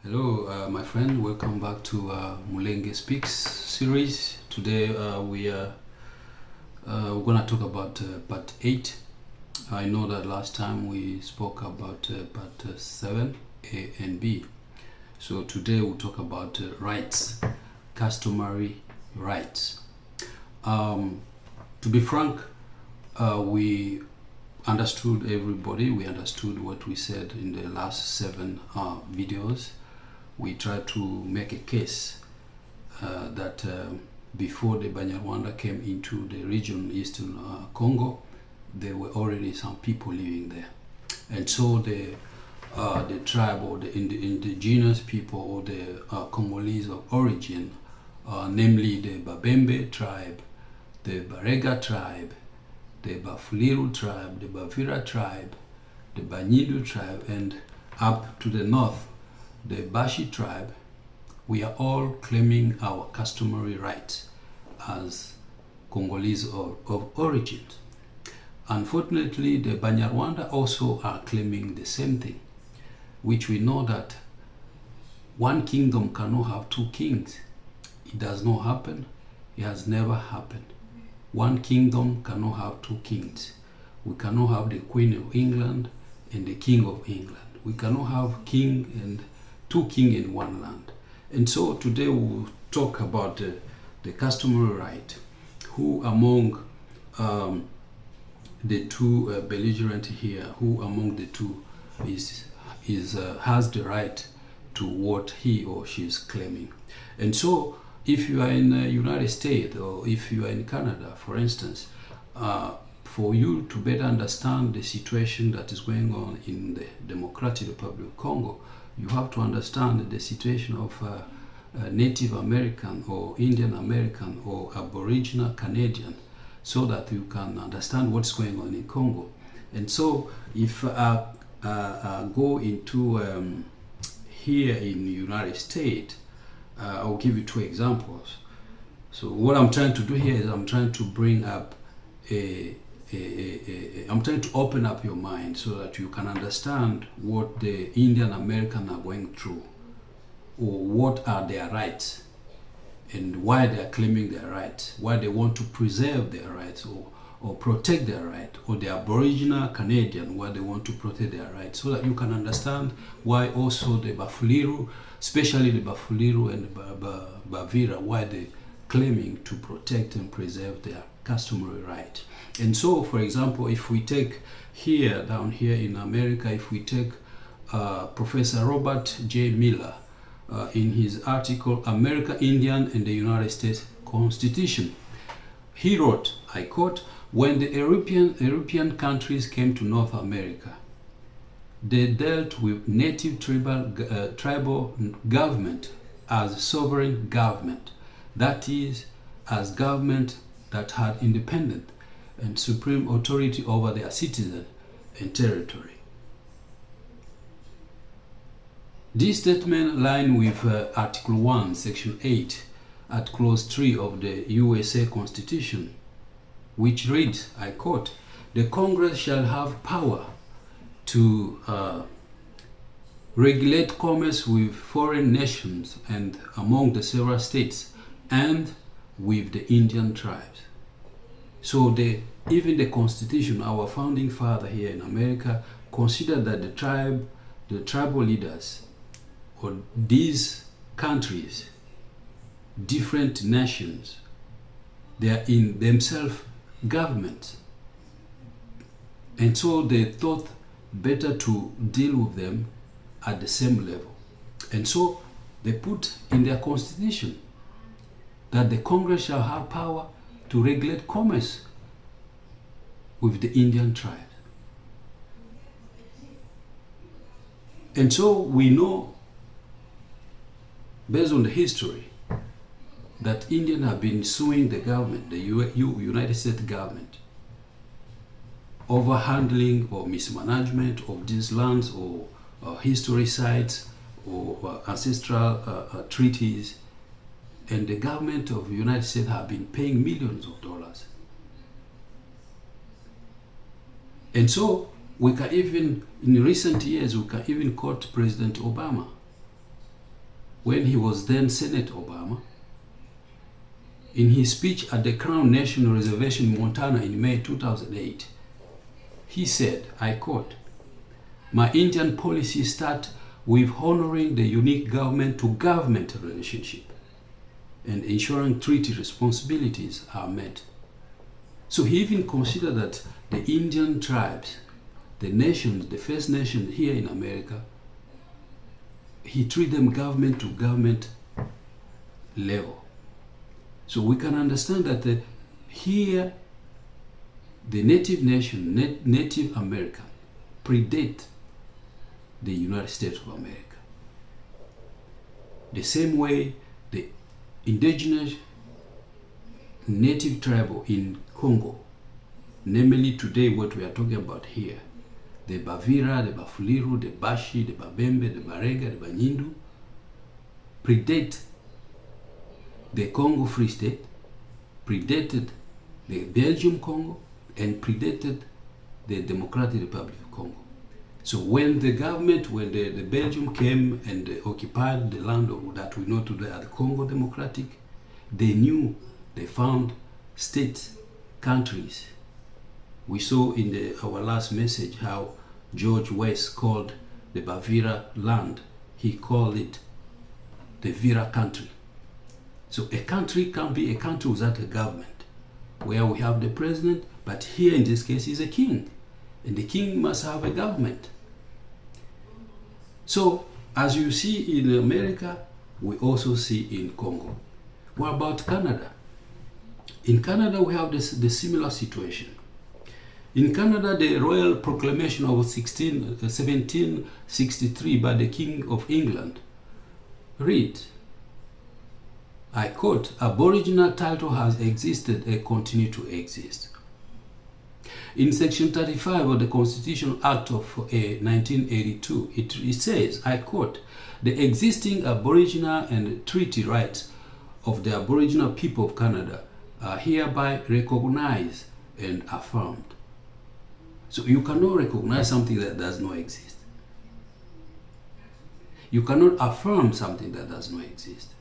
Hello, my friend. Welcome back to Mulenge Speaks series. Today we're gonna talk about part 8. I know that last time we spoke about part 7, A and B. So today we'll talk about rights, customary rights. To be frank, we understood everybody. We understood what we said in the last 7 videos. We tried to make a case that before the Banyarwanda came into the region, Eastern Congo, there were already some people living there. And so the tribe or the indigenous people or the Congolese of origin, namely the Babembe tribe, the Barega tribe, the Bafuliru tribe, the Bavira tribe, the Banyidu tribe, and up to the north, the Bashi tribe, we are all claiming our customary rights as Congolese of origin. Unfortunately, the Banyarwanda also are claiming the same thing, which we know that one kingdom cannot have two kings. It does not happen. It has never happened. One kingdom cannot have two kings. We cannot have the Queen of England and the King of England. We cannot have king and two kings in one land. And so today we'll talk about the customary right. Who among the two belligerent here, who among the two has the right to what he or she is claiming? And so if you are in the United States or if you are in Canada, for instance, for you to better understand the situation that is going on in the Democratic Republic of Congo, you have to understand the situation of Native American or Indian American or Aboriginal Canadian, so that you can understand what's going on in Congo. And so if I go into here in the United States, I'll give you 2 examples. So what I'm trying to do here is I'm trying to bring up I'm trying to open up your mind so that you can understand what the Indian American are going through, or what are their rights and why they are claiming their rights, why they want to preserve their rights or protect their right, or the Aboriginal Canadian, why they want to protect their rights, so that you can understand why also the Bafuliru, especially the Bafuliru and the Bavira, why they claiming to protect and preserve their customary right. And so, for example, if we take here, down here in America, if we take Professor Robert J. Miller in his article, America, Indian and the United States Constitution, he wrote, I quote, "When the European countries came to North America, they dealt with native tribal government as sovereign government, that is, as government that had independent and supreme authority over their citizens and territory." This statement aligns with Article 1, Section 8, at Clause 3 of the USA Constitution, which reads, I quote, "The Congress shall have power to regulate commerce with foreign nations and among the several states and with the Indian tribes." So even the Constitution, our founding father here in America, considered that the tribal leaders, or these countries, different nations, they are in themselves governments. And so they thought better to deal with them at the same level. And so they put in their Constitution that the Congress shall have power to regulate commerce with the Indian tribes. And so we know, based on the history, that Indians have been suing the government, the United States government, over handling or mismanagement of these lands or history sites or ancestral treaties. And the government of the United States have been paying millions of dollars. And so we can even, in recent years, we can even quote President Obama when he was then Senator Obama, in his speech at the Crown National Reservation in Montana in May 2008, he said, I quote, "My Indian policy starts with honoring the unique government-to-government relationship and ensuring treaty responsibilities are met." So he even considered that the Indian tribes, the nations, the First Nation here in America, he treated them government-to-government level. So we can understand that here, the native nation, Native American, predate the United States of America. The same way the indigenous native tribal in Congo, namely today what we are talking about here, the Bavira, the Bafuliru, the Bashi, the Babembe, the Barega, the Banyindu, predate the Congo Free State, predated the Belgium Congo, and predated the Democratic Republic of Congo. So when the Belgium came and occupied the land that we know today as the Congo Democratic, they found state countries. We saw in our last message how George West called the Bavira land. He called it the Vira country. So a country can be a country without a government, where we have the president, but here in this case is a king, and the king must have a government. So as you see in America, we also see in Congo. What about Canada? In Canada, we have the similar situation. In Canada, the Royal Proclamation of 1763 by the King of England reads, I quote, "Aboriginal title has existed and continue to exist." In Section 35 of the Constitutional Act of 1982, it says, I quote, "The existing Aboriginal and treaty rights of the Aboriginal people of Canada are hereby recognized and affirmed." So you cannot recognize something that does not exist. You cannot affirm something that does not exist.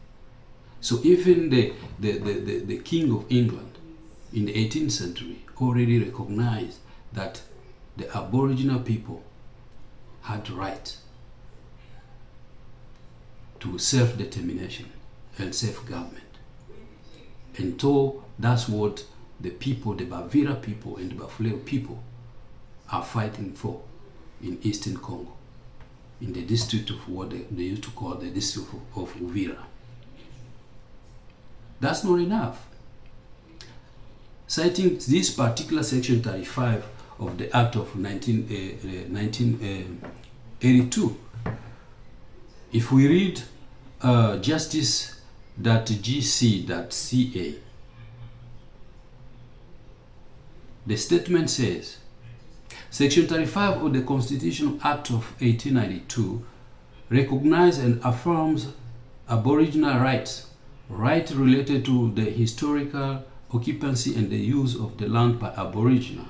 So even the King of England in the 18th century already recognized that the Aboriginal people had right to self-determination and self-government. And so that's what the people, the Bavira people and the Bafulero people are fighting for in Eastern Congo, in the district of what they used to call the district of Uvira. That's not enough. Citing this particular section 35 of the Act of 1982, if we read justice.gc.ca, the statement says, Section 35 of the Constitutional Act of 1892 recognizes and affirms Aboriginal rights, right related to the historical occupancy and the use of the land by Aboriginal.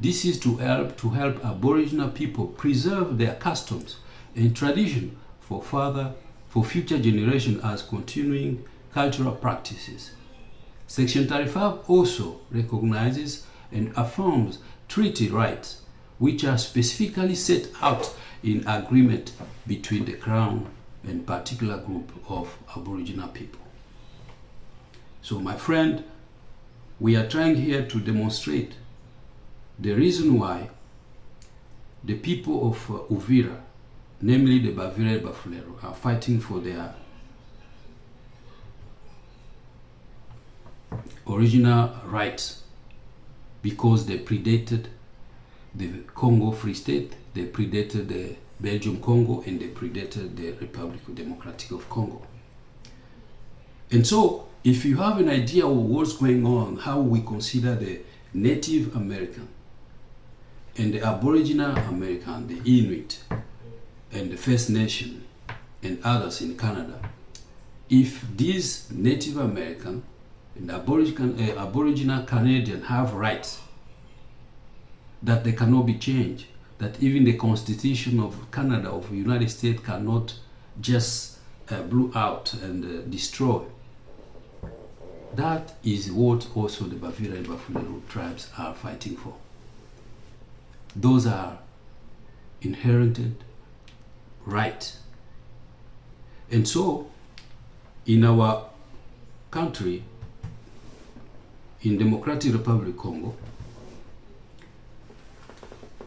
This is to help Aboriginal people preserve their customs and tradition for future generations as continuing cultural practices. Section 35 also recognizes and affirms treaty rights, which are specifically set out in agreement between the Crown and particular group of Aboriginal people. So my friend, we are trying here to demonstrate the reason why the people of Uvira, namely the Bavira and Bafulero, are fighting for their original rights, because they predated the Congo Free State, they predated the Belgium Congo, and they predated the Republic Democratic of Congo. And so, if you have an idea of what's going on, how we consider the Native American and the Aboriginal American, the Inuit, and the First Nation, and others in Canada, if these Native American and Aboriginal Canadian have rights that they cannot be changed, that even the Constitution of Canada, of the United States, cannot just blew out and destroyed. That is what also the Bavira and Bafuleru tribes are fighting for. Those are inherited rights. And so, in our country, in Democratic Republic Congo,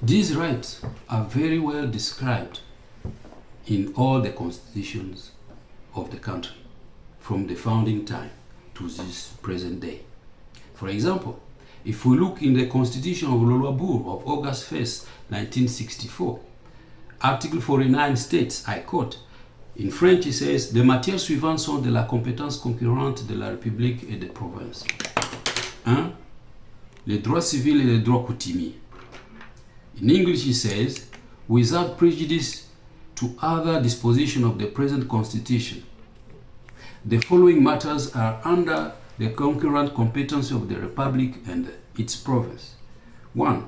these rights are very well described in all the constitutions of the country, from the founding time to this present day. For example, if we look in the Constitution of Lualaba of August 1st, 1964, Article 49 states, I quote, in French it says, "Les matières suivantes sont de la compétence concurrente de la République et des provinces." 1. Les droits civils et les droits coutumiers. In English it says, without prejudice to other disposition of the present Constitution, the following matters are under the concurrent competence of the Republic and its province. 1.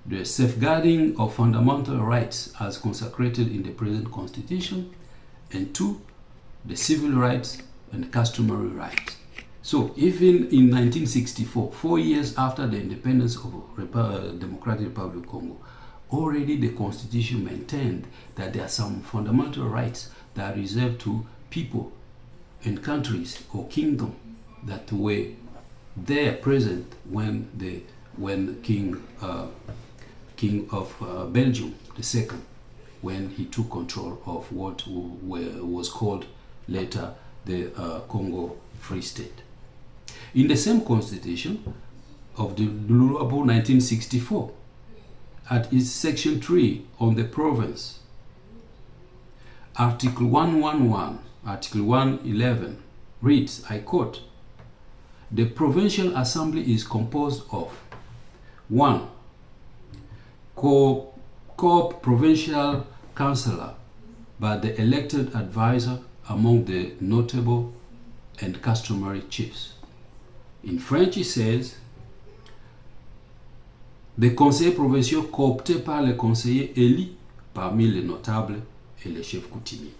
The safeguarding of fundamental rights as consecrated in the present Constitution. And 2. The civil rights and customary rights. So even in 1964, 4 years after the independence of Democratic Republic of Congo, already the Constitution maintained that there are some fundamental rights that are reserved to people and countries or kingdom that were there present when King of Belgium II, when he took control of what was called later the Congo Free State. In the same constitution of the Lualaba 1964, at its section 3 on the province, Article 111, Article 111 reads, I quote, "The Provincial Assembly is composed of 1. Co-provincial councillor by the elected advisor among the notable and customary chiefs." In French it says, "Des conseillers provinciaux cooptés par les conseillers élus parmi les notables et les chefs coutumiers."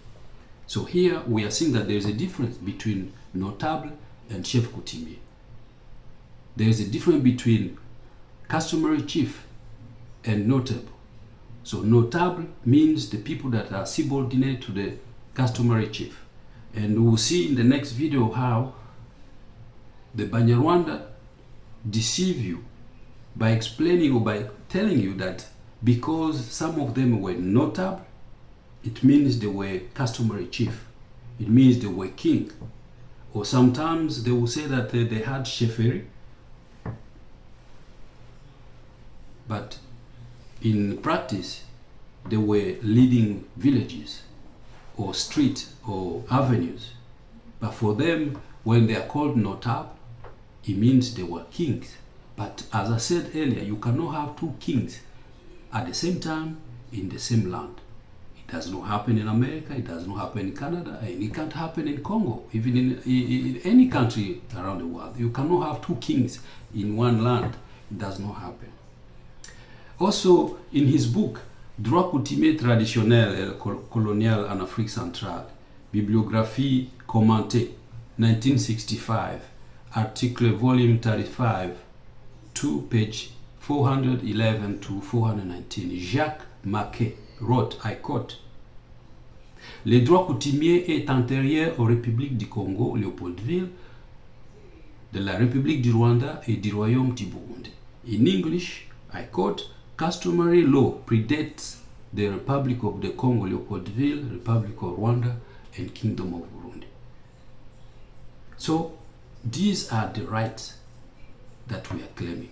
So here we are seeing that there is a difference between notable and chef coutumier. There is a difference between customary chief and notable. So notable means the people that are subordinate to the customary chief. And we will see in the next video how the Banyarwanda deceive you by explaining or by telling you that because some of them were notable, it means they were customary chief. It means they were king. Or sometimes they will say that they had cheffery. But in practice, they were leading villages or streets or avenues. But for them, when they are called notable, it means they were kings. But as I said earlier, you cannot have two kings at the same time in the same land. It does not happen in America, it does not happen in Canada, and it can't happen in Congo, even in any country around the world. You cannot have two kings in one land. It does not happen. Also, in his book, Droit coutumier traditionnel et colonial en Afrique centrale, Bibliographie commentée, 1965, article volume 35, 2, page 411 to 419, Jacques Maquet wrote, I quote, "Les droits coutumiers est antérieur aux républiques du Congo, Léopoldville, de la République du Rwanda et du Royaume du Burundi." In English, I quote, "Customary law predates the Republic of the Congo, Leopoldville, Republic of Rwanda, and Kingdom of Burundi." So, these are the rights that we are claiming.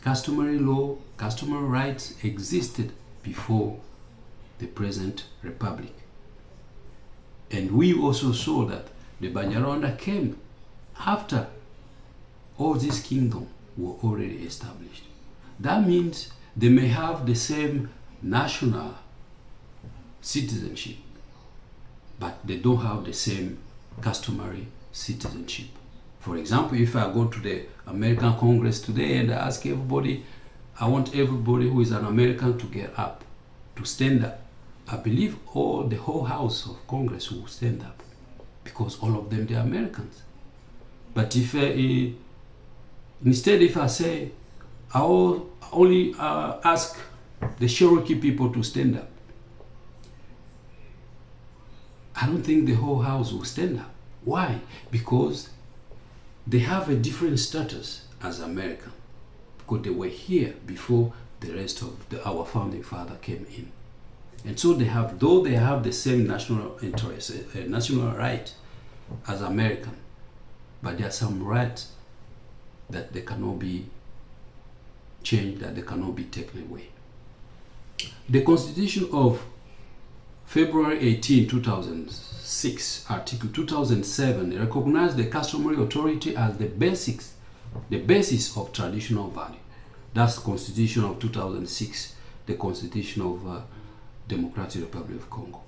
Customary law, customary rights existed before the present republic. And we also saw that the Banyarwanda came after all these kingdoms were already established. That means they may have the same national citizenship, but they don't have the same customary citizenship. For example, if I go to the American Congress today and I ask everybody, I want everybody who is an American to get up, to stand up, I believe the whole House of Congress will stand up, because all of them, they are Americans. But if instead, if I say I will only ask the Cherokee people to stand up, I don't think the whole House will stand up. Why? Because they have a different status as American, because they were here before the rest of our founding father came in. And so they have, though they have the same national interest, national right as American, but there are some rights that they cannot be changed, that they cannot be taken away. The Constitution of February 18, 2006, Article 2007, recognized the customary authority as the basis of traditional value. That's the Constitution of 2006, the Constitution of Democratic Republic of Congo.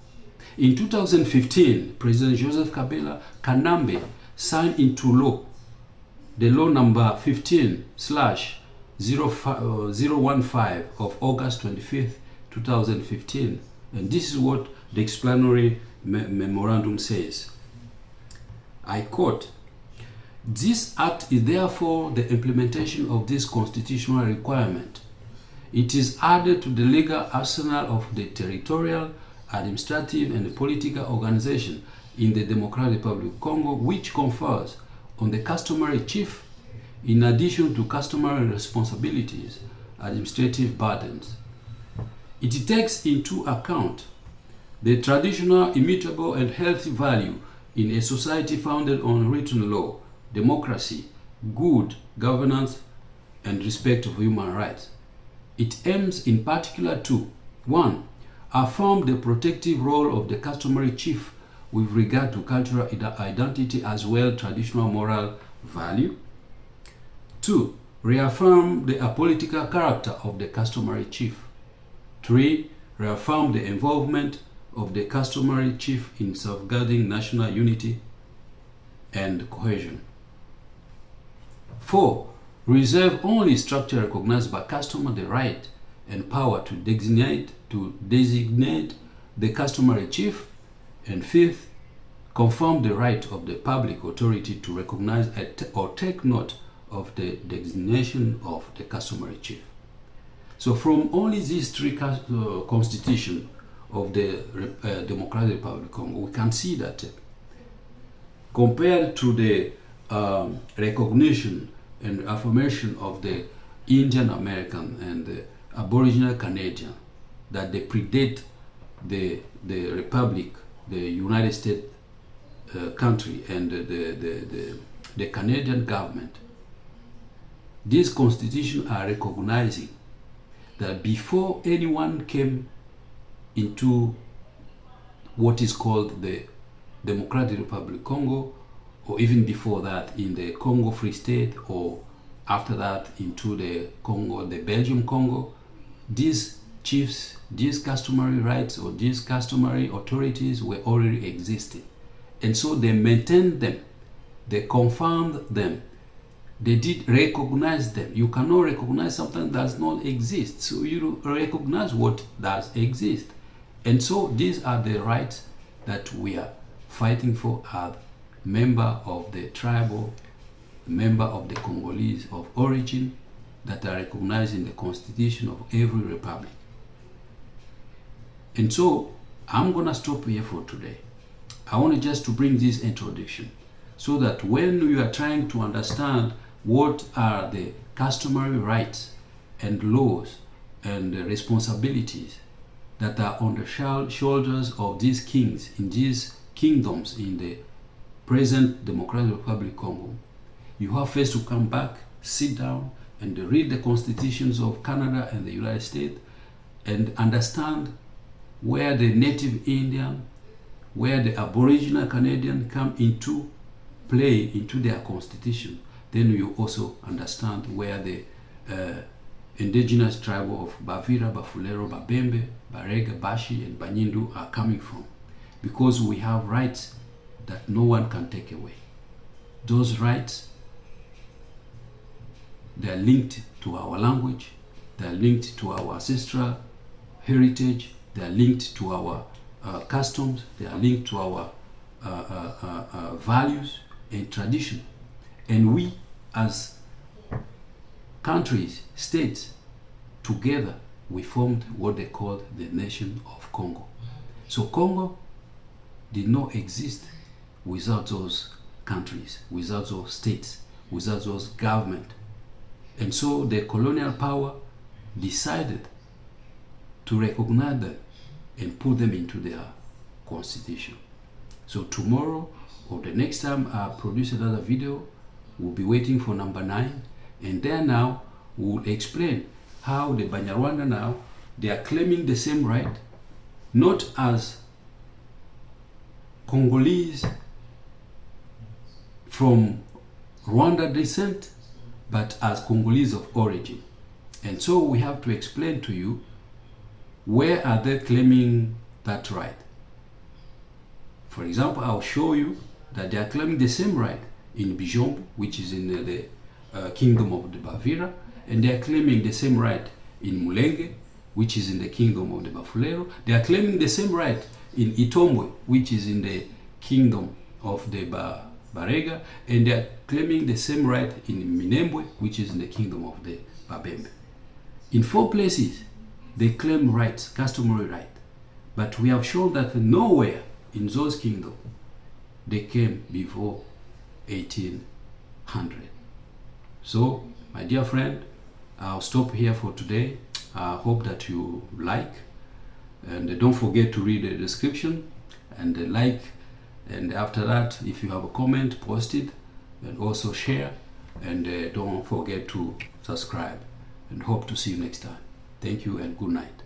In 2015, President Joseph Kabila Kanambe signed into law the law number 15/015 of August 25th, 2015. And this is what the explanatory memorandum says. I quote, "This act is therefore the implementation of this constitutional requirement. It is added to the legal arsenal of the territorial, administrative, and political organization in the Democratic Republic of Congo, which confers on the customary chief, in addition to customary responsibilities, administrative burdens. It takes into account the traditional, immutable, and healthy value in a society founded on written law, democracy, good governance, and respect of human rights. It aims in particular to 1. Affirm the protective role of the customary chief with regard to cultural identity as well traditional moral value. 2. Reaffirm the apolitical character of the customary chief. 3. Reaffirm the involvement of the customary chief in safeguarding national unity and cohesion. 4. Reserve only structure recognized by custom the right and power to designate the customary chief. And 5th, confirm the right of the public authority to recognize or take note of the designation of the customary chief." So from only these three constitutions of the Democratic Republic of Congo, we can see that compared to the recognition and affirmation of the Indian American and the Aboriginal Canadian, that they predate the Republic, the United States country, and the Canadian government. These constitutions are recognizing that before anyone came into what is called the Democratic Republic of Congo, or even before that in the Congo Free State, or after that into the Congo, the Belgium Congo, these chiefs, these customary rights or these customary authorities were already existing. And so they maintained them, they confirmed them, they did recognize them. You cannot recognize something that does not exist, so you recognize what does exist. And so these are the rights that we are fighting for as member of the tribal, member of the Congolese of origin, that are recognized in the constitution of every republic. And so I'm gonna stop here for today. I want just to bring this introduction so that when you are trying to understand what are the customary rights and laws and responsibilities that are on the shoulders of these kings in these kingdoms in the present Democratic Republic of Congo, you have first to come back, sit down, and read the constitutions of Canada and the United States and understand where the native Indian, where the Aboriginal Canadian come into play into their constitution. Then you also understand where the indigenous tribe of Bavira, Bafulero, Babembe, Barega, Bashi, and Banyindu are coming from. Because we have rights that no one can take away. Those rights, they are linked to our language, they are linked to our ancestral heritage, they are linked to our customs, they are linked to our values and tradition. And we as countries, states, together we formed what they called the nation of Congo. So Congo did not exist without those countries, without those states, without those government. And so the colonial power decided to recognize them and put them into their constitution. So tomorrow or the next time I produce another video, we'll be waiting for number 9, and there now we'll explain how the Banyarwanda now, they are claiming the same right, not as Congolese from Rwanda descent, but as Congolese of origin. And so we have to explain to you, where are they claiming that right? For example, I'll show you that they are claiming the same right in Bijombo, which is in the kingdom of the Bavira, and they are claiming the same right in Mulenge, which is in the kingdom of the Bafulero. They are claiming the same right in Itombwe, which is in the kingdom of the Barega, and they are claiming the same right in Minembwe, which is in the kingdom of the Babembe. In 4 places, they claim rights, customary right, but we have shown that nowhere in those kingdoms they came before 1800. So, my dear friend, I'll stop here for today. I hope that you like, and don't forget to read the description and like, and after that, if you have a comment, post it, and also share, and don't forget to subscribe, and hope to see you next time. Thank you and good night.